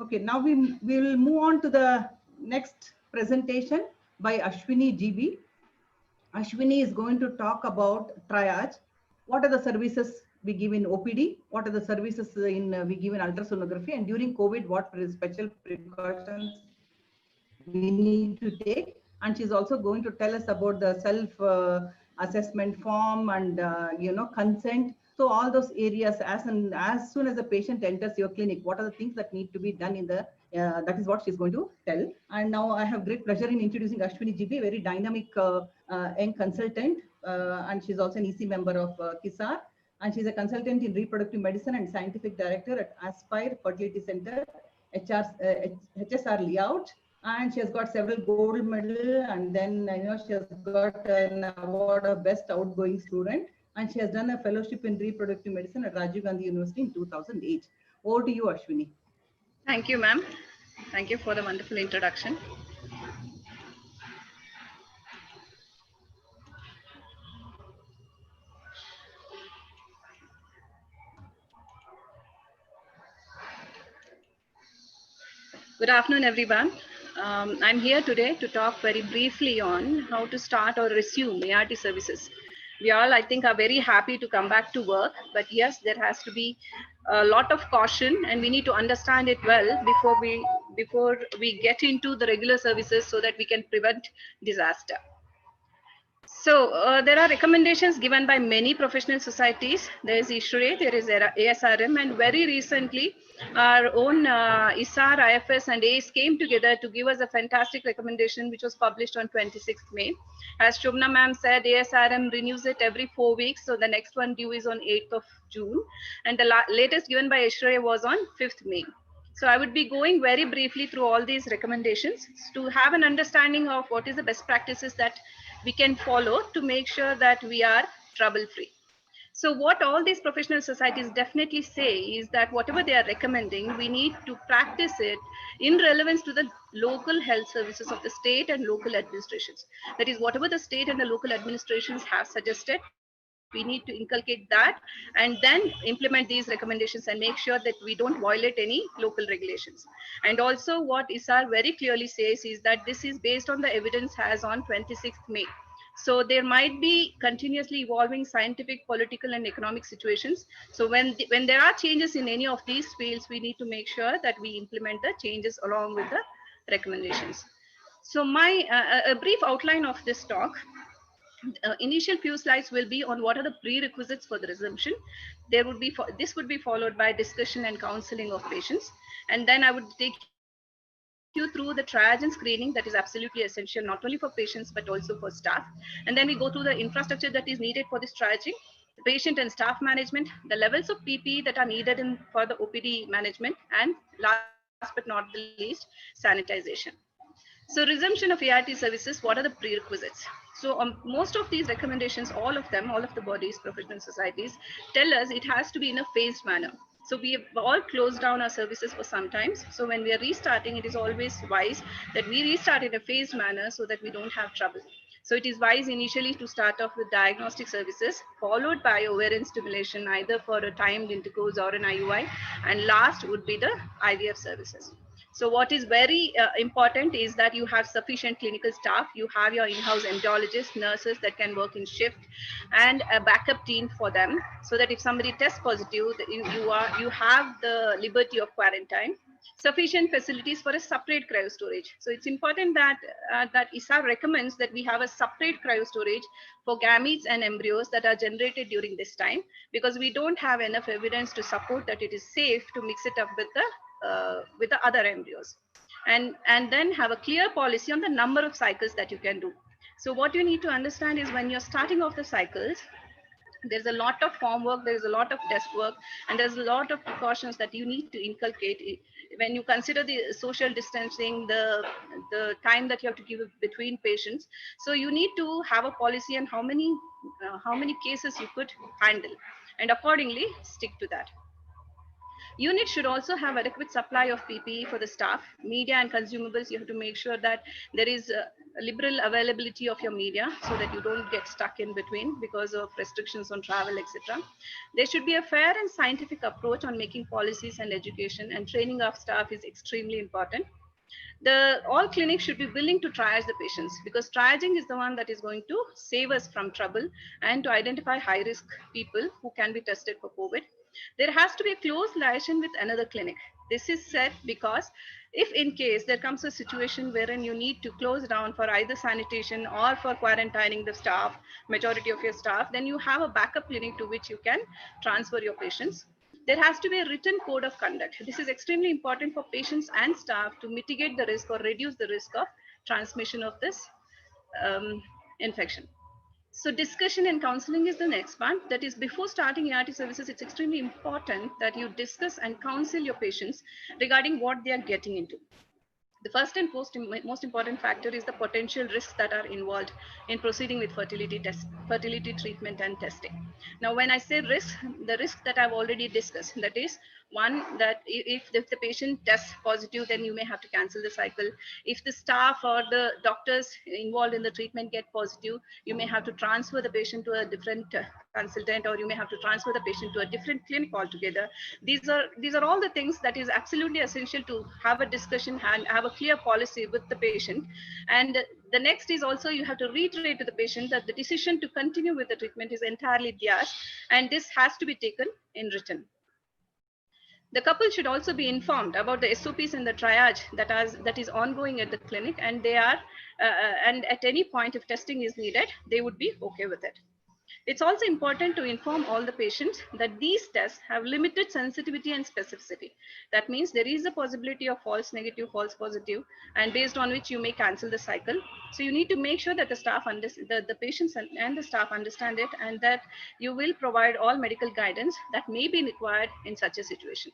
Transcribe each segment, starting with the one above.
Okay, now we will move on to the next presentation by Ashwini GB. Ashwini is going to talk about triage. What are the services we give in OPD? What are the services we give in ultrasonography? And during COVID, what special precautions we need to take? And she's also going to tell us about the self-assessment form and consent. So all those areas, as soon as the patient enters your clinic, what are the things that need to be done in the that is what she's going to tell. And now I have great pleasure in introducing Ashwini GB, very dynamic young consultant, and she's also an EC member of KISAR, and she's a consultant in reproductive medicine and scientific director at Aspire Fertility Center, HSR Layout. And she has got several gold medal, and then she has got an award of best outgoing student, and she has done a fellowship in reproductive medicine at Rajiv Gandhi University in 2008. Over to you, Ashwini. Thank you, ma'am. Thank you for the wonderful introduction. Good afternoon, everyone. I'm here today to talk very briefly on how to start or resume ART services. We all, I think, are very happy to come back to work, but yes, there has to be a lot of caution, and we need to understand it well before we get into the regular services so that we can prevent disaster. So there are recommendations given by many professional societies. There is ISHRE, there is ASRM, and very recently our own ISAR, IFS, and ACE came together to give us a fantastic recommendation which was published on 26th May. As Shobna ma'am said, ASRM renews it every 4 weeks, so the next one due is on 8th of June, and the latest given by ISHRE was on 5th May. So I would be going very briefly through all these recommendations to have an understanding of what is the best practices that we can follow to make sure that we are trouble-free. So what all these professional societies definitely say is that whatever they are recommending, we need to practice it in relevance to the local health services of the state and local administrations. That is, whatever the state and the local administrations have suggested, we need to inculcate that and then implement these recommendations and make sure that we don't violate any local regulations. And also what ISAR very clearly says is that this is based on the evidence as on 26th May. So there might be continuously evolving scientific, political, and economic situations. So when there are changes in any of these fields, we need to make sure that we implement the changes along with the recommendations. So my a brief outline of this talk. Initial few slides will be on what are the prerequisites for the resumption. This would be followed by discussion and counseling of patients, and then I would take you through the triage and screening that is absolutely essential not only for patients but also for staff. And then we go through the infrastructure that is needed for this triaging, the patient and staff management, the levels of PPE that are needed for the OPD management, and last but not the least, sanitization. So resumption of ART services, what are the prerequisites? So most of these recommendations, all of the bodies, professional societies, tell us it has to be in a phased manner. So we have all closed down our services for some time. So when we are restarting, it is always wise that we restart in a phased manner so that we don't have trouble. So it is wise initially to start off with diagnostic services, followed by ovarian stimulation, either for a timed intercourse or an IUI, and last would be the IVF services. So what is very important is that you have sufficient clinical staff, you have your in-house embryologists, nurses that can work in shift, and a backup team for them, so that if somebody tests positive, you have the liberty of quarantine. Sufficient facilities for a separate cryo storage. So it's important that that ISAR recommends that we have a separate cryo storage for gametes and embryos that are generated during this time, because we don't have enough evidence to support that it is safe to mix it up with the other embryos. And then have a clear policy on the number of cycles that you can do. So what you need to understand is when you're starting off the cycles, there's a lot of form work, there's a lot of test work, and there's a lot of precautions that you need to inculcate when you consider the social distancing, the time that you have to give between patients. So you need to have a policy on how many cases you could handle, and accordingly stick to that. Unit should also have adequate supply of PPE for the staff, media and consumables. You have to make sure that there is liberal availability of your media so that you don't get stuck in between because of restrictions on travel, etc. There should be a fair and scientific approach on making policies, and education and training of staff is extremely important. All clinics should be willing to triage the patients, because triaging is the one that is going to save us from trouble and to identify high risk people who can be tested for COVID. There has to be a close liaison with another clinic. This is said because if in case there comes a situation wherein you need to close down for either sanitation or for quarantining the staff, majority of your staff, then you have a backup clinic to which you can transfer your patients. There has to be a written code of conduct. This is extremely important for patients and staff to mitigate the risk or reduce the risk of transmission of this infection. So discussion and counseling is the next part. That is, before starting ART services, it's extremely important that you discuss and counsel your patients regarding what they are getting into. The first and most important factor is the potential risks that are involved in proceeding with fertility treatment and testing. Now, when I say risk, the risk that I've already discussed, that is one, that if the patient tests positive, then you may have to cancel the cycle. If the staff or the doctors involved in the treatment get positive, you may have to transfer the patient to a different consultant, or you may have to transfer the patient to a different clinic altogether. These are all the things that is absolutely essential to have a discussion and have a clear policy with the patient. And the next is also you have to reiterate to the patient that the decision to continue with the treatment is entirely theirs, and this has to be taken in written. The couple should also be informed about the SOPs and the triage that is ongoing at the clinic, and and at any point if testing is needed, they would be okay with it. It's also important to inform all the patients that these tests have limited sensitivity and specificity. That means there is a possibility of false negative, false positive, and based on which you may cancel the cycle. So you need to make sure that the patients and the staff understand it, and that you will provide all medical guidance that may be required in such a situation.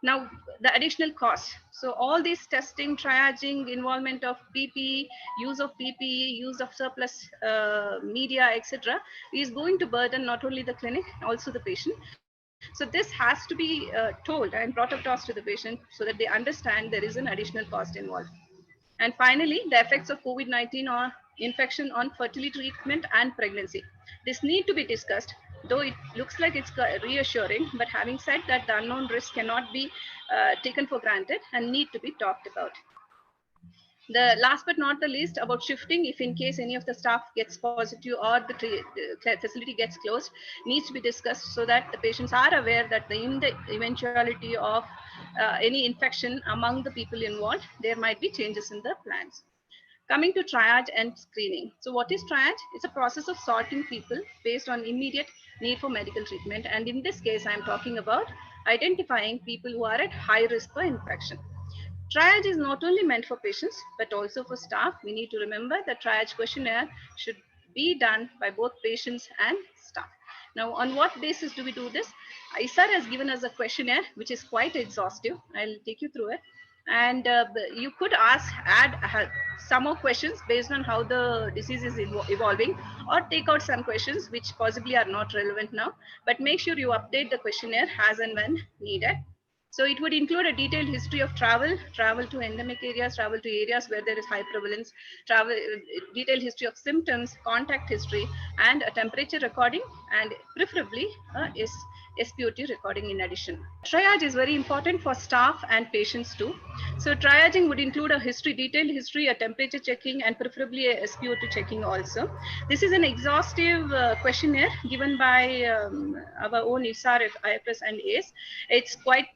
Now, the additional costs. So all this testing, triaging, involvement of PPE, use of surplus media, etc., is going to burden not only the clinic, also the patient. So this has to be told and brought across to the patient so that they understand there is an additional cost involved. And finally, the effects of COVID-19 or infection on fertility treatment and pregnancy. This need to be discussed, though it looks like it's reassuring, but having said that, the unknown risk cannot be taken for granted and need to be talked about. The last but not the least, about shifting, if in case any of the staff gets positive or the facility gets closed, needs to be discussed so that the patients are aware that in the eventuality of any infection among the people involved, there might be changes in the plans. Coming to triage and screening. So what is triage? It's a process of sorting people based on immediate need for medical treatment. And in this case, I'm talking about identifying people who are at high risk for infection. Triage is not only meant for patients, but also for staff. We need to remember that triage questionnaire should be done by both patients and staff. Now, on what basis do we do this? ISAR has given us a questionnaire, which is quite exhaustive. I'll take you through it. And you could add some more questions based on how the disease is evolving, or take out some questions which possibly are not relevant now, but make sure you update the questionnaire as and when needed. So it would include a detailed history of travel to endemic areas, travel to areas where there is high prevalence, detailed history of symptoms, contact history, and a temperature recording, and preferably SpO2 recording in addition. Triage is very important for staff and patients too. So triaging would include a detailed history, a temperature checking, and preferably a SpO2 checking also. This is an exhaustive questionnaire given by our own ISAR, IFS, and ACE. It's quite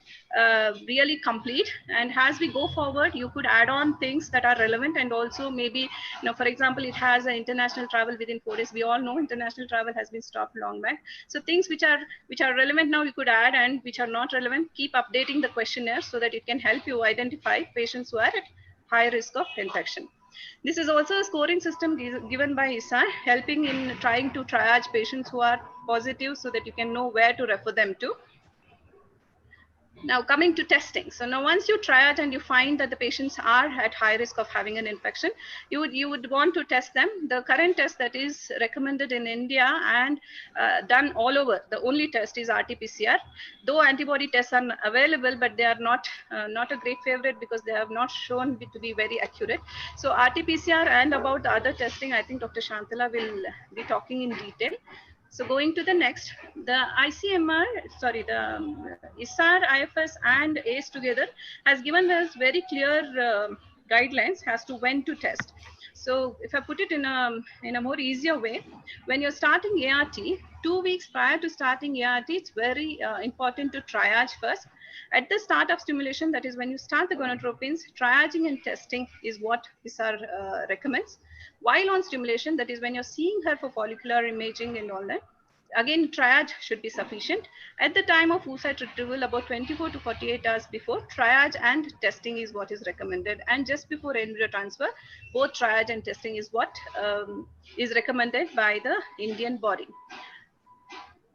really complete, and as we go forward, you could add on things that are relevant, and also maybe, for example, it has an international travel within 4 days. We all know international travel has been stopped long back. So things which are relevant now you could add, and which are not relevant, keep updating the questionnaire so that it can help you identify patients who are at high risk of infection. This is also a scoring system given by ISAR, helping in trying to triage patients who are positive so that you can know where to refer them to. Now coming to testing. So now once you triage and you find that the patients are at high risk of having an infection, you would want to test them. The current test that is recommended in India and done all over, the only test is RT-PCR. Though antibody tests are available, but they are not a great favorite because they have not shown to be very accurate. So RT-PCR and about the other testing, I think Dr. Shantala will be talking in detail. So going to the next, the ISAR, IFS and ACE together has given us very clear guidelines as to when to test. So if I put it in a more easier way, when you're starting ART, 2 weeks prior to starting ART, it's very important to triage first. At the start of stimulation, that is when you start the gonadotropins, triaging and testing is what ISAR recommends. While on stimulation, that is when you're seeing her for follicular imaging and all that, again, triage should be sufficient. At the time of oocyte retrieval, about 24 to 48 hours before, triage and testing is what is recommended. And just before embryo transfer, both triage and testing is what is recommended by the Indian body.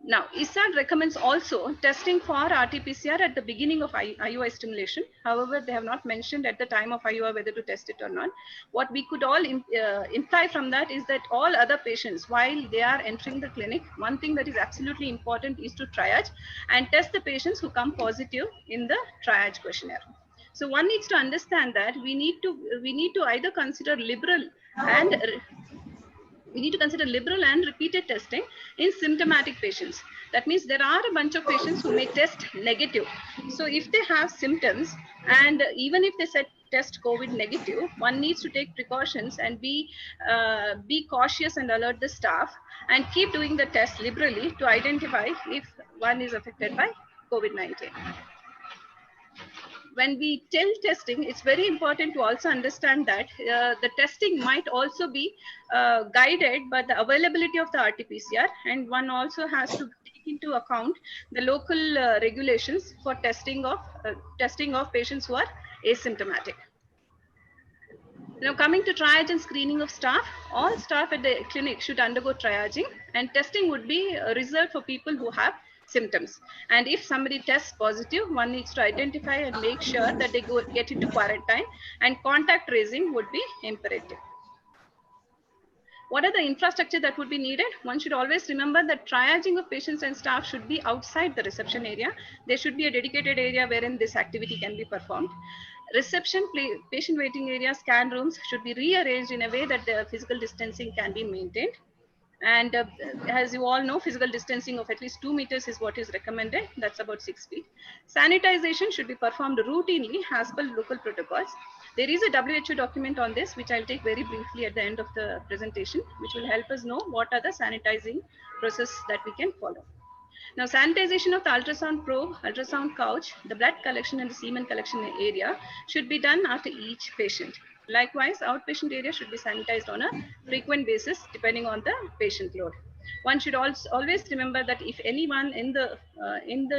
Now, ISAD recommends also testing for RT-PCR at the beginning of IUI stimulation. However, they have not mentioned at the time of IUI whether to test it or not. What we could all imply from that is that all other patients, while they are entering the clinic, one thing that is absolutely important is to triage and test the patients who come positive in the triage questionnaire. So one needs to understand that we need to either consider liberal and repeated testing in symptomatic patients. That means there are a bunch of patients who may test negative. So if they have symptoms, and even if they test COVID negative, one needs to take precautions and be cautious and alert the staff and keep doing the test liberally to identify if one is affected by COVID-19. When we tell testing, it's very important to also understand that the testing might also be guided by the availability of the RT-PCR, and one also has to take into account the local regulations for testing of patients who are asymptomatic. Now coming to triage and screening of staff, all staff at the clinic should undergo triaging, and testing would be reserved for people who have symptoms. And if somebody tests positive, one needs to identify and make sure that they get into quarantine, and contact tracing would be imperative. What are the infrastructure that would be needed? One should always remember that triaging of patients and staff should be outside the reception area. There should be a dedicated area wherein this activity can be performed. Reception, patient waiting areas, scan rooms should be rearranged in a way that the physical distancing can be maintained. And as you all know, physical distancing of at least 2 meters is what is recommended. That's about 6 feet. Sanitization should be performed routinely as per local protocols. There is a WHO document on this, which I'll take very briefly at the end of the presentation, which will help us know what are the sanitizing process that we can follow. Now, sanitization of the ultrasound probe, ultrasound couch, the blood collection and the semen collection area should be done after each patient. Likewise, outpatient area should be sanitized on a frequent basis depending on the patient load. One should also always remember that if anyone in the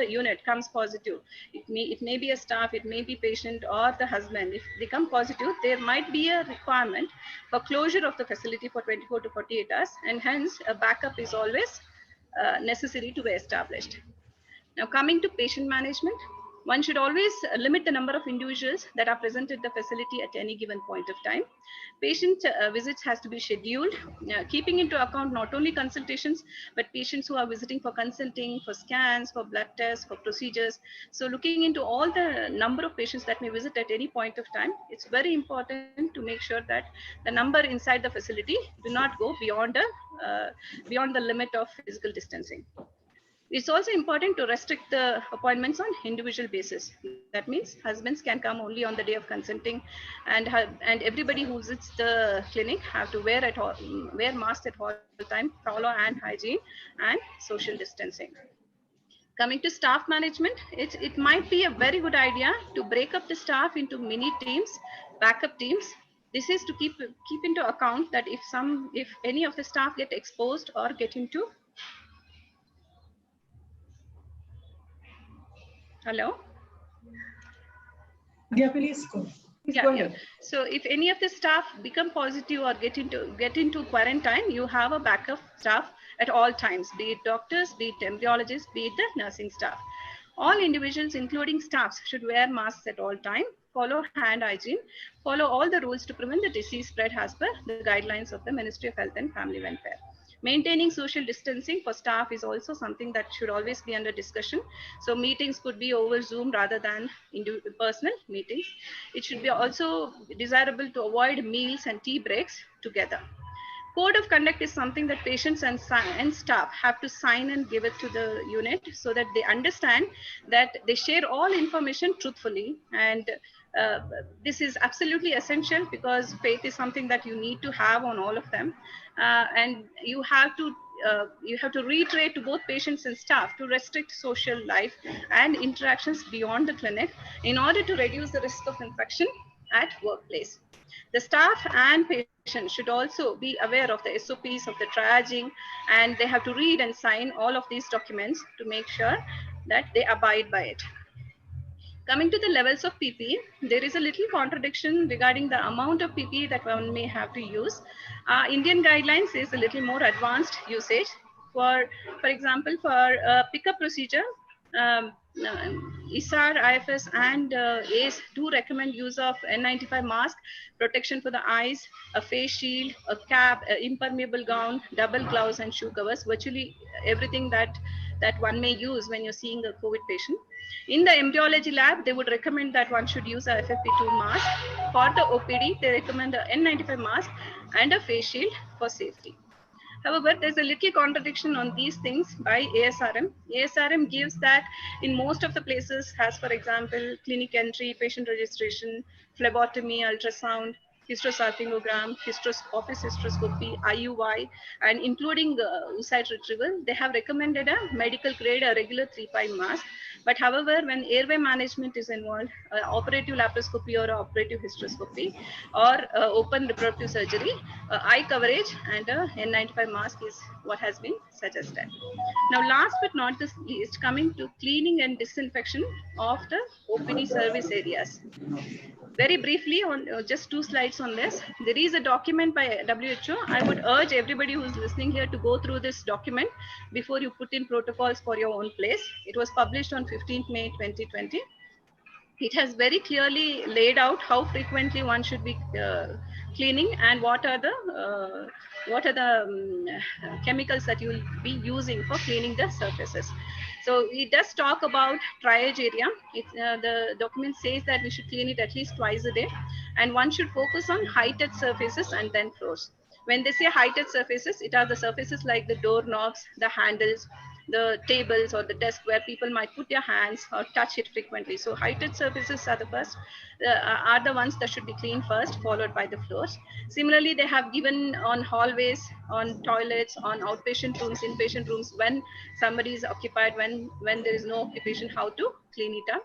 unit comes positive, it may be a staff, it may be patient or the husband. If they come positive, there might be a requirement for closure of the facility for 24 to 48 hours, and hence a backup is always necessary to be established. Now coming to patient management, one should always limit the number of individuals that are present at the facility at any given point of time. Patient visits has to be scheduled, keeping into account not only consultations, but patients who are visiting for consulting, for scans, for blood tests, for procedures. So looking into all the number of patients that may visit at any point of time, it's very important to make sure that the number inside the facility do not go beyond the limit of physical distancing. It's also important to restrict the appointments on individual basis. That means husbands can come only on the day of consenting, and everybody who visits the clinic have to wear masks at all time, follow hand hygiene and social distancing. Coming to staff management, it might be a very good idea to break up the staff into mini teams, backup teams. This is to keep into account that if any of the staff get exposed or get into. Hello? Yeah, please go. Yeah. So if any of the staff become positive or get into quarantine, you have a backup staff at all times, be it doctors, be it embryologists, be it the nursing staff. All individuals, including staffs, should wear masks at all time, follow hand hygiene, follow all the rules to prevent the disease spread as per the guidelines of the Ministry of Health and Family Welfare. Maintaining social distancing for staff is also something that should always be under discussion. So meetings could be over Zoom rather than personal meetings. It should be also desirable to avoid meals and tea breaks together. Code of conduct is something that patients and staff have to sign and give it to the unit so that they understand that they share all information truthfully. And this is absolutely essential because faith is something that you need to have on all of them. And you have to reiterate to both patients and staff to restrict social life and interactions beyond the clinic in order to reduce the risk of infection at workplace. The staff and patients should also be aware of the SOPs of the triaging, and they have to read and sign all of these documents to make sure that they abide by it. Coming to the levels of PPE, there is a little contradiction regarding the amount of PPE that one may have to use. Indian guidelines is a little more advanced usage. For example, for a pickup procedure, ISAR, IFS, and ACE do recommend use of N95 mask, protection for the eyes, a face shield, a cap, an impermeable gown, double gloves, and shoe covers, virtually everything that one may use when you're seeing a COVID patient. In the embryology lab, they would recommend that one should use a FFP2 mask. For the OPD, they recommend a N95 mask and a face shield for safety. However, there's a little contradiction on these things by ASRM. ASRM gives that in most of the places, as for example, clinic entry, patient registration, phlebotomy, ultrasound, hysterosalpingogram, office hysteroscopy, IUI, and including oocyte retrieval, they have recommended a medical grade, a regular 3-5 mask. But however, when airway management is involved, operative laparoscopy or operative hysteroscopy or open reproductive surgery, eye coverage and a N95 mask is what has been suggested. Now, last but not the least, coming to cleaning and disinfection of the OPD service areas. Very briefly, on just 2 slides on this, there is a document by WHO. I would urge everybody who's listening here to go through this document before you put in protocols for your own place. It was published on 15th May 2020. It has very clearly laid out how frequently one should be cleaning and what are the chemicals that you will be using for cleaning the surfaces. So it does talk about triage area. The document says that we should clean it at least twice a day, and one should focus on high-touch surfaces and then floors. When they say high-touch surfaces, it are the surfaces like the doorknobs, the handles, the tables or the desk where people might put their hands or touch it frequently. So high-touch surfaces are the first, are the ones that should be cleaned first, followed by the floors. Similarly, they have given on hallways, on toilets, on outpatient rooms, inpatient rooms, when somebody is occupied, when there is no occupation, how to clean it up.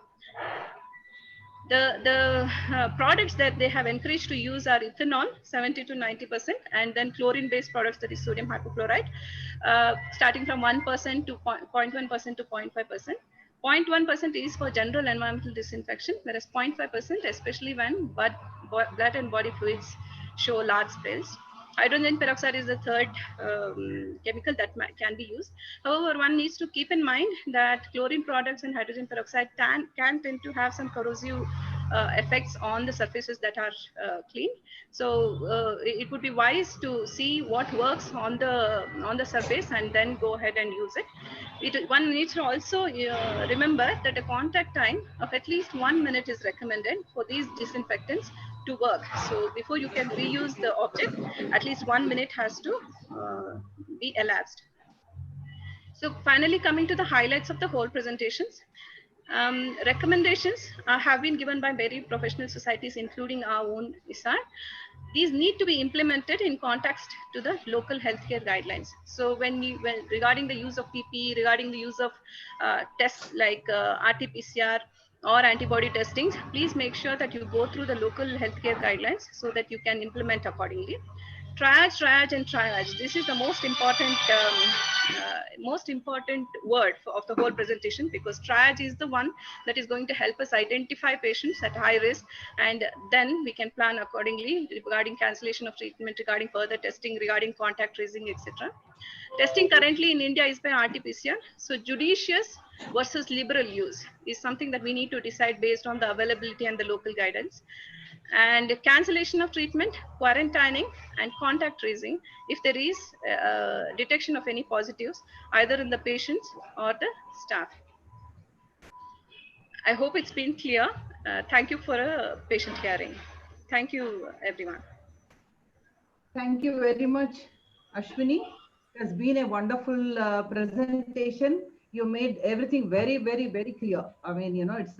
The products that they have encouraged to use are ethanol, 70 to 90%, and then chlorine-based products, that is sodium hypochlorite, starting from 1% to 0.1% to 0.5%. 0.1% is for general environmental disinfection, whereas 0.5%, especially when blood and body fluids show large spills. Hydrogen peroxide is the third chemical that can be used. However, one needs to keep in mind that chlorine products and hydrogen peroxide can tend to have some corrosive effects on the surfaces that are cleaned. So it would be wise to see what works on the surface and then go ahead and use it. One needs to also remember that a contact time of at least 1 minute is recommended for these disinfectants to work. So before you can reuse the object, at least 1 minute has to be elapsed. So finally, coming to the highlights of the whole presentations. Recommendations have been given by very professional societies, including our own ISAR. These need to be implemented in context to the local healthcare guidelines. So when regarding the use of PPE, regarding the use of tests like RT-PCR or antibody testings, please make sure that you go through the local healthcare guidelines so that you can implement accordingly. triage, and triage. This is the most important word of the whole presentation, because triage is the one that is going to help us identify patients at high risk, and then we can plan accordingly regarding cancellation of treatment, regarding further testing, regarding contact tracing, etc. Testing currently in India is by RT-PCR. So judicious versus liberal use is something that we need to decide based on the availability and the local guidance. And cancellation of treatment, quarantining, and contact tracing if there is detection of any positives, either in the patients or the staff. I hope it's been clear. Thank you for a patient hearing. Thank you, everyone. Thank you very much, Ashwini. It has been a wonderful presentation. You made everything very, very, very clear. I mean, you know, it's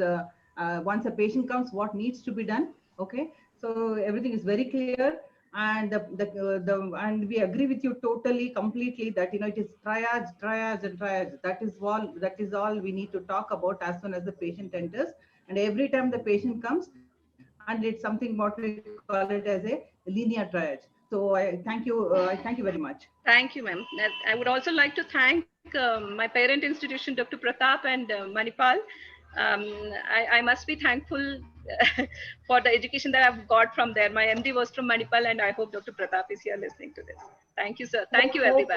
once a patient comes, what needs to be done. Okay, so everything is very clear, and and we agree with you totally, completely that, you know, it is triage, triage, and triage. That is all. That is all we need to talk about as soon as the patient enters, and every time the patient comes, and it's something what we call it as a linear triage. So I thank you. I thank you very much. Thank you, ma'am. I would also like to thank my parent institution, Dr. Pratap and Manipal. I must be thankful for the education that I've got from there. My MD was from Manipal, and I hope Dr. Pratap is here listening to this. Thank you, sir. Thank you, everybody.